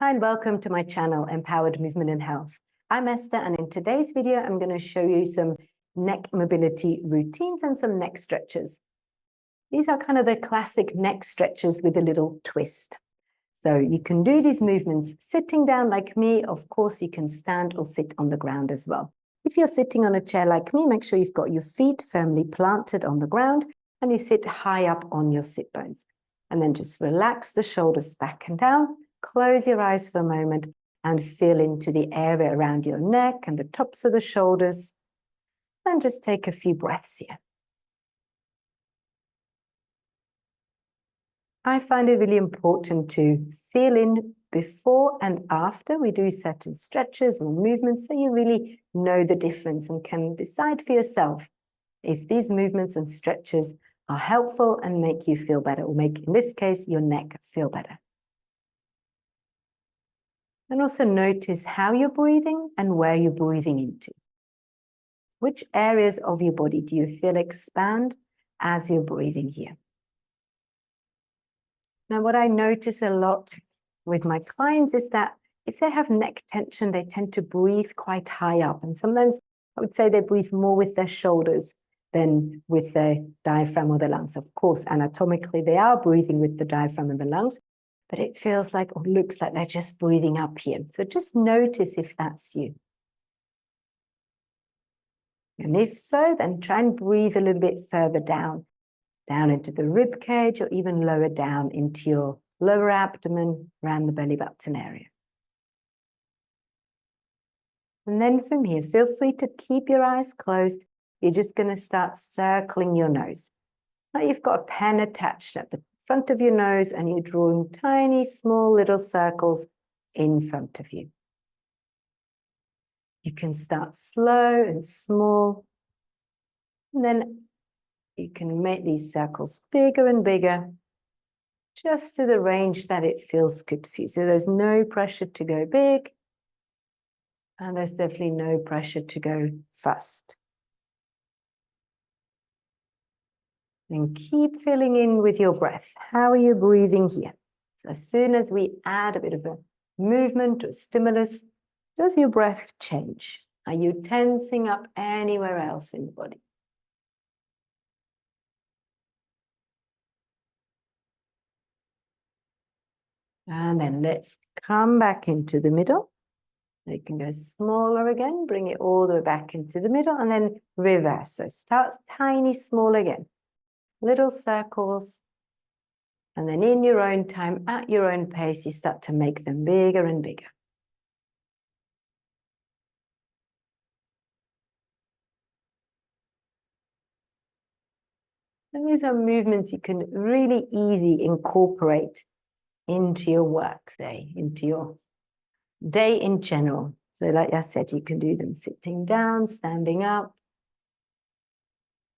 Hi and welcome to my channel, Empowered Movement and Health. I'm Esther, and in today's video, I'm going to show you some neck mobility routines and some neck stretches. These are kind of the classic neck stretches with a little twist. So you can do these movements sitting down like me. Of course, you can stand or sit on the ground as well. If you're sitting on a chair like me, make sure you've got your feet firmly planted on the ground and you sit high up on your sit bones. And then just relax the shoulders back and down. Close your eyes for a moment and feel into the area around your neck and the tops of the shoulders. And just take a few breaths here. I find it really important to feel in before and after we do certain stretches or movements so you really know the difference and can decide for yourself if these movements and stretches are helpful and make you feel better, or make, in this case, your neck feel better. And also notice how you're breathing and where you're breathing into. Which areas of your body do you feel expand as you're breathing here? Now, what I notice a lot with my clients is that if they have neck tension, they tend to breathe quite high up. And sometimes I would say they breathe more with their shoulders than with their diaphragm or the lungs. Of course, anatomically, they are breathing with the diaphragm and the lungs, but it feels like, or looks like they're just breathing up here. So just notice if that's you. And if so, then try and breathe a little bit further down into the rib cage, or even lower down into your lower abdomen, around the belly button area. And then from here, feel free to keep your eyes closed. You're just going to start circling your nose. Now you've got a pen attached at the front of your nose and you're drawing tiny, small little circles in front of you. You can start slow and small, and then you can make these circles bigger and bigger, just to the range that it feels good for you. So there's no pressure to go big, and there's definitely no pressure to go fast. And keep filling in with your breath. How are you breathing here? So as soon as we add a bit of a movement or stimulus, does your breath change? Are you tensing up anywhere else in the body? And then let's come back into the middle. You can go smaller again, bring it all the way back into the middle, and then reverse. So start tiny, small again. Little circles. And then in your own time, at your own pace, you start to make them bigger and bigger. And these are movements you can really easily incorporate into your work day, into your day in general. So like I said, you can do them sitting down, standing up,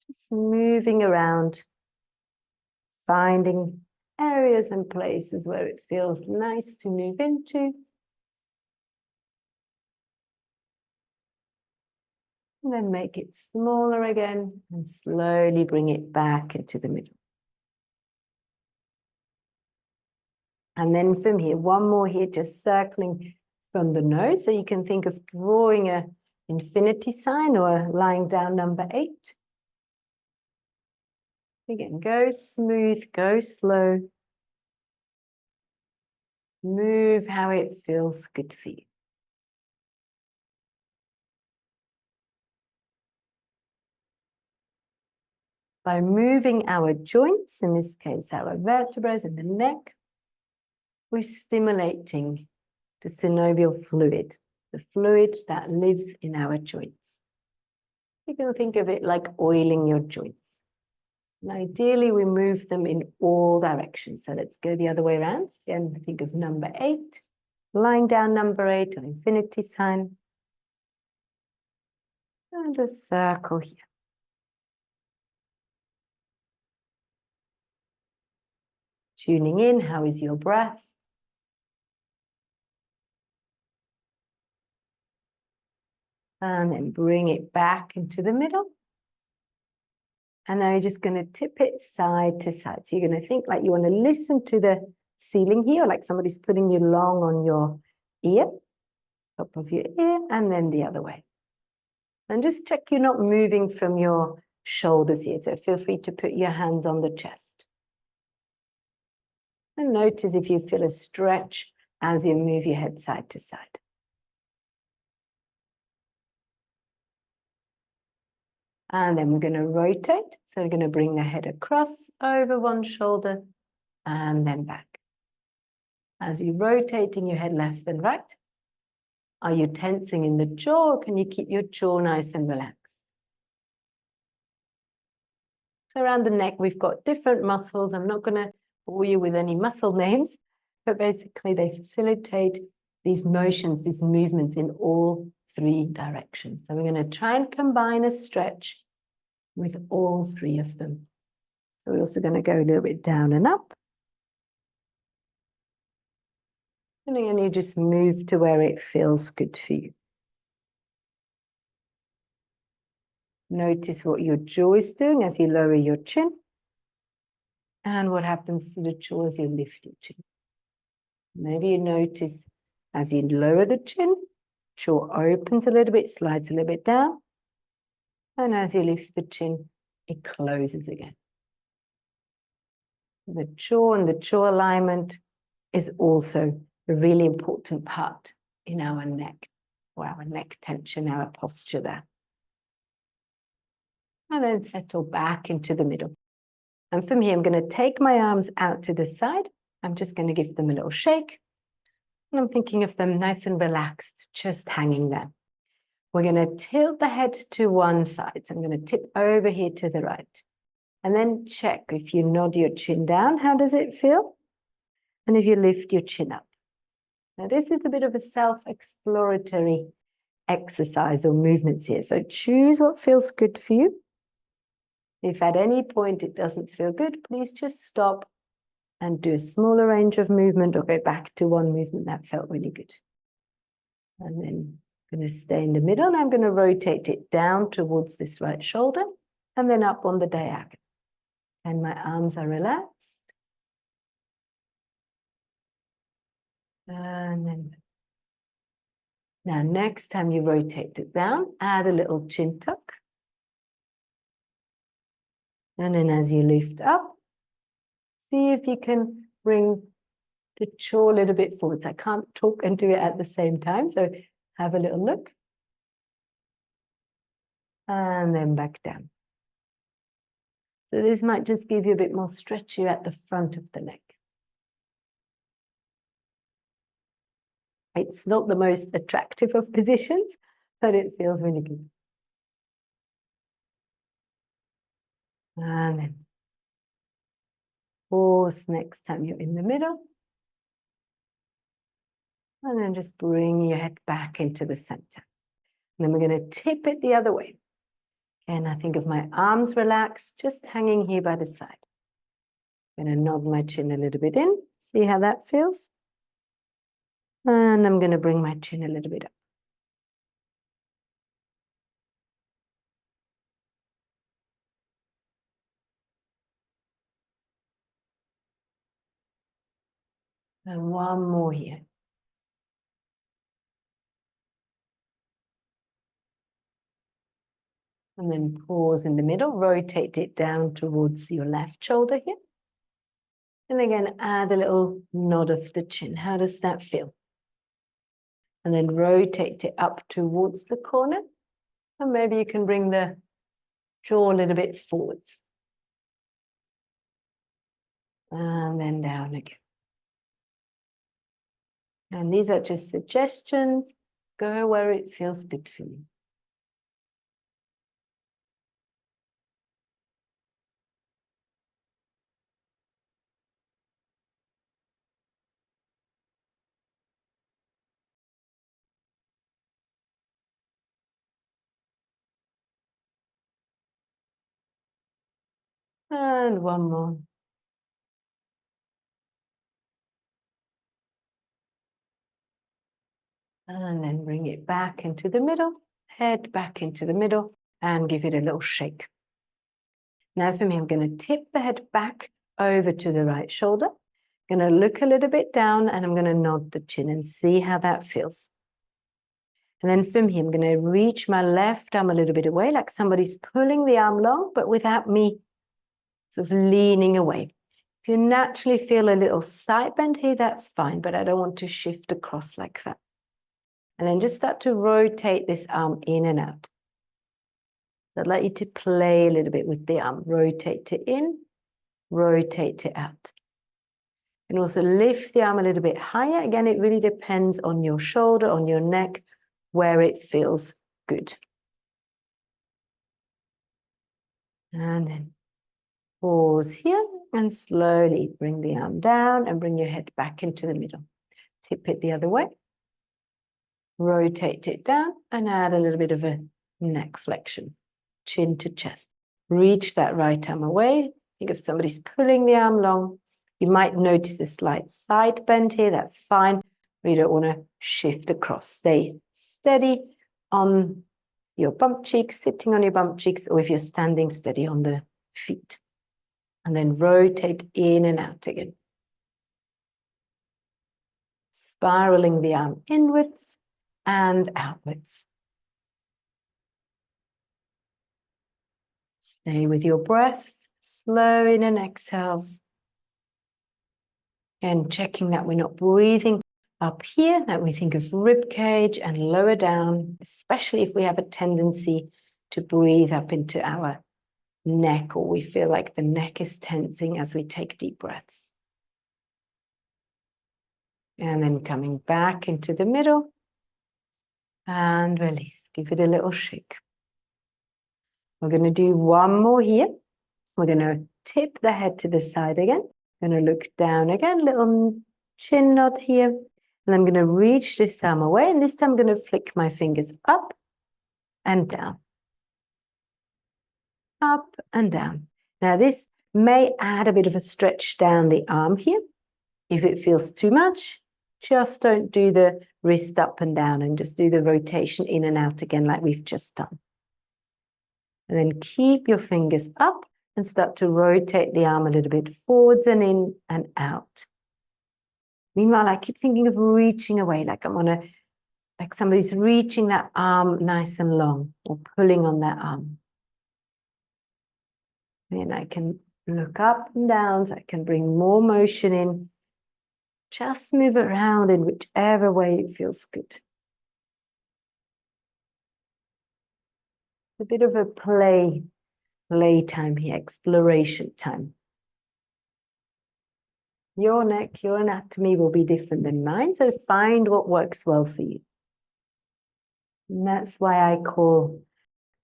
just moving around, finding areas and places where it feels nice to move into. And then make it smaller again and slowly bring it back into the middle. And then from here, one more here, just circling from the nose. So you can think of drawing an infinity sign or lying down number 8. Again, go smooth, go slow. Move how it feels good for you. By moving our joints, in this case our vertebrae in the neck, we're stimulating the synovial fluid, the fluid that lives in our joints. You can think of it like oiling your joints. And ideally, we move them in all directions. So let's go the other way around. Again, think of number 8, lying down number 8, an infinity sign. And a circle here. Tuning in, how is your breath? And then bring it back into the middle. And now you're just going to tip it side to side. So you're going to think like you want to listen to the ceiling here, like somebody's putting you long on your ear, top of your ear, and then the other way. And just check you're not moving from your shoulders here. So feel free to put your hands on the chest. And notice if you feel a stretch as you move your head side to side. And then we're going to rotate. So we're going to bring the head across over one shoulder and then back. As you're rotating your head left and right, are you tensing in the jaw, or can you keep your jaw nice and relaxed? So around the neck, we've got different muscles. I'm not going to bore you with any muscle names, but basically they facilitate these motions, these movements in all three directions. So we're going to try and combine a stretch with all three of them. So we're also going to go a little bit down and up. And then you just move to where it feels good for you. Notice what your jaw is doing as you lower your chin. And what happens to the jaw as you lift your chin. Maybe you notice as you lower the chin, jaw opens a little bit, slides a little bit down. And as you lift the chin, it closes again. The jaw and the jaw alignment is also a really important part in our neck, or our neck tension, our posture there. And then settle back into the middle. And from here, I'm going to take my arms out to the side. I'm just going to give them a little shake. And I'm thinking of them nice and relaxed, just hanging there. We're going to tilt the head to one side. So I'm going to tip over here to the right. And then check if you nod your chin down, how does it feel? And if you lift your chin up. Now this is a bit of a self-exploratory exercise or movements here. So choose what feels good for you. If at any point it doesn't feel good, please just stop and do a smaller range of movement or go back to one movement that felt really good. And then I'm going to stay in the middle and I'm going to rotate it down towards this right shoulder and then up on the diagonal. And my arms are relaxed. And then now next time you rotate it down, add a little chin tuck. And then as you lift up, see if you can bring the jaw a little bit forwards. I can't talk and do it at the same time, so have a little look. And then back down. So this might just give you a bit more stretch here at the front of the neck. It's not the most attractive of positions, but it feels really good. And then pause next time you're in the middle. And then just bring your head back into the center. And then we're going to tip it the other way. And I think of my arms relaxed, just hanging here by the side. I'm going to nod my chin a little bit in. See how that feels? And I'm going to bring my chin a little bit up. And one more here. And then pause in the middle, rotate it down towards your left shoulder here. And again, add a little nod of the chin. How does that feel? And then rotate it up towards the corner. And maybe you can bring the jaw a little bit forwards. And then down again. And these are just suggestions. Go where it feels good for you. And one more. And then bring it back into the middle, head back into the middle, and give it a little shake. Now for me, I'm going to tip the head back over to the right shoulder. I'm I'm going to look a little bit down and I'm going to nod the chin and see how that feels. And then from here, I'm going to reach my left arm a little bit away, like somebody's pulling the arm long, but without me sort of leaning away. If you naturally feel a little side bend here, that's fine, but I don't want to shift across like that. And then just start to rotate this arm in and out. So I'd like you to play a little bit with the arm. Rotate it in, rotate it out. And also lift the arm a little bit higher. Again, it really depends on your shoulder, on your neck, where it feels good. And then pause here and slowly bring the arm down and bring your head back into the middle. Tip it the other way. Rotate it down and add a little bit of a neck flexion, chin to chest. Reach that right arm away. Think if somebody's pulling the arm long, you might notice a slight side bend here. That's fine. We don't want to shift across. Stay steady on your bump cheeks, sitting on your bump cheeks, or if you're standing steady on the feet. And then rotate in and out again. Spiraling the arm inwards and outwards. Stay with your breath, slow in and exhales. And checking that we're not breathing up here, that we think of rib cage and lower down, especially if we have a tendency to breathe up into our neck, or we feel like the neck is tensing as we take deep breaths. And then coming back into the middle and release. Give it a little shake. We're going to do one more here. We're going to tip the head to the side again. Going to look down again, little chin nod here. And I'm going to reach this arm away. And this time I'm going to flick my fingers up and down. Up and down. Now this may add a bit of a stretch down the arm here. If it feels too much, just don't do the wrist up and down and just do the rotation in and out again like we've just done. And then keep your fingers up and start to rotate the arm a little bit forwards and in and out. Meanwhile, I keep thinking of reaching away, like like somebody's reaching that arm nice and long or pulling on that arm. Then I can look up and down, so I can bring more motion in. Just move around in whichever way it feels good. A bit of a play time here, exploration time. Your neck, your anatomy will be different than mine, so find what works well for you. And that's why I call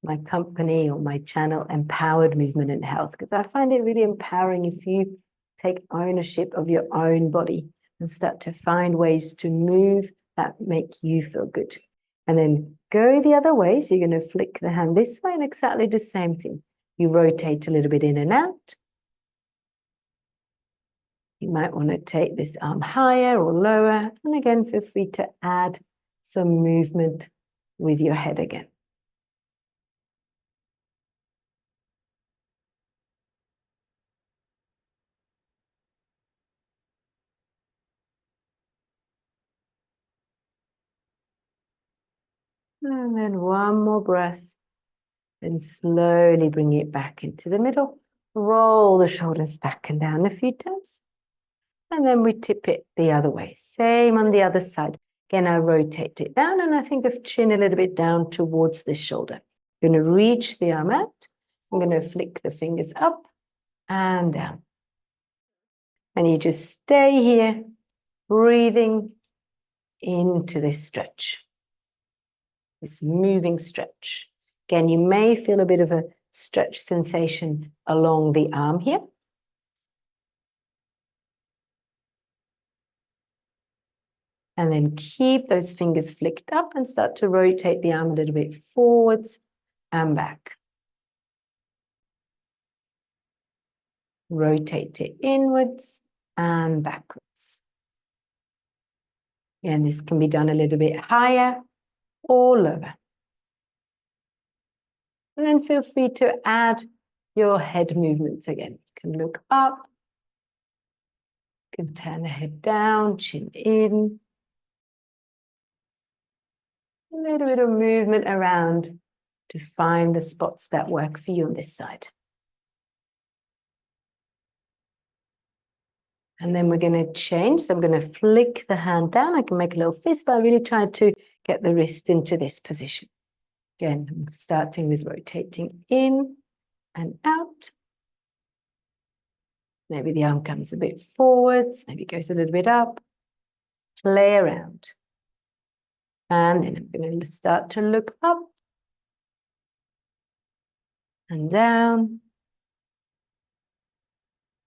my company or my channel Empowered Movement and Health, because I find it really empowering if you take ownership of your own body and start to find ways to move that make you feel good. And then go the other way. So you're going to flick the hand this way and exactly the same thing. You rotate a little bit in and out. You might want to take this arm higher or lower. And again, feel free to add some movement with your head again. And then one more breath. Then slowly bring it back into the middle. Roll the shoulders back and down a few times. And then we tip it the other way. Same on the other side. Again, I rotate it down and I think of chin a little bit down towards the shoulder. I'm going to reach the arm out. I'm going to flick the fingers up and down. And you just stay here, breathing into this stretch, this moving stretch. Again, you may feel a bit of a stretch sensation along the arm here. And then keep those fingers flicked up and start to rotate the arm a little bit forwards and back. Rotate it inwards and backwards. And this can be done a little bit higher or lower. And then feel free to add your head movements again. You can look up, You can turn the head down, chin in. A little bit of movement around to find the spots that work for you on this side. And then we're going to change. So I'm going to flick the hand down. I can make a little fist, but I really try to get the wrist into this position. Again, I'm starting with rotating in and out. Maybe the arm comes a bit forwards, maybe it goes a little bit up. Play around. And then I'm going to start to look up and down.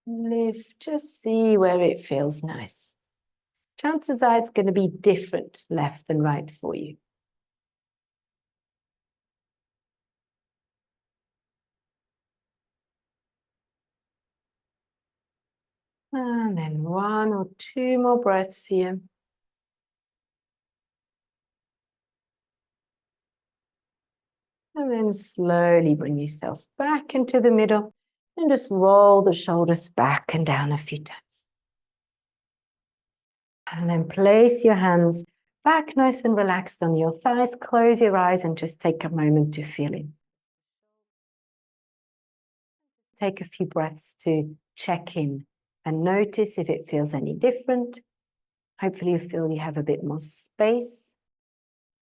Lift, just see where it feels nice. Chances are it's going to be different left and right for you. And then 1 or 2 more breaths here. And then slowly bring yourself back into the middle and just roll the shoulders back and down a few times. And then place your hands back nice and relaxed on your thighs. Close your eyes and just take a moment to feel it. Take a few breaths to check in and notice if it feels any different. Hopefully you feel you have a bit more space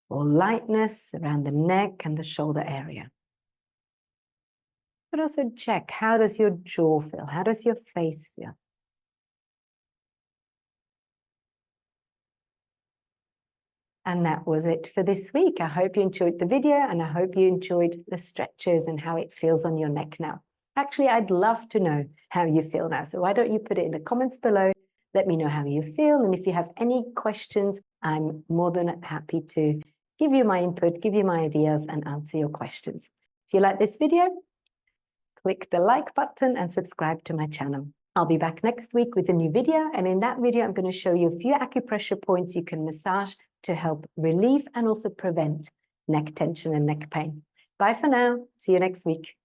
or lightness around the neck and the shoulder area. But also check, how does your jaw feel? How does your face feel? And that was it for this week. I hope you enjoyed the video and I hope you enjoyed the stretches and how it feels on your neck now. Actually, I'd love to know how you feel now. So why don't you put it in the comments below? Let me know how you feel. And if you have any questions, I'm more than happy to give you my input, give you my ideas and answer your questions. If you like this video, click the like button and subscribe to my channel. I'll be back next week with a new video. And in that video, I'm going to show you a few acupressure points you can massage to help relieve and also prevent neck tension and neck pain. Bye for now. See you next week.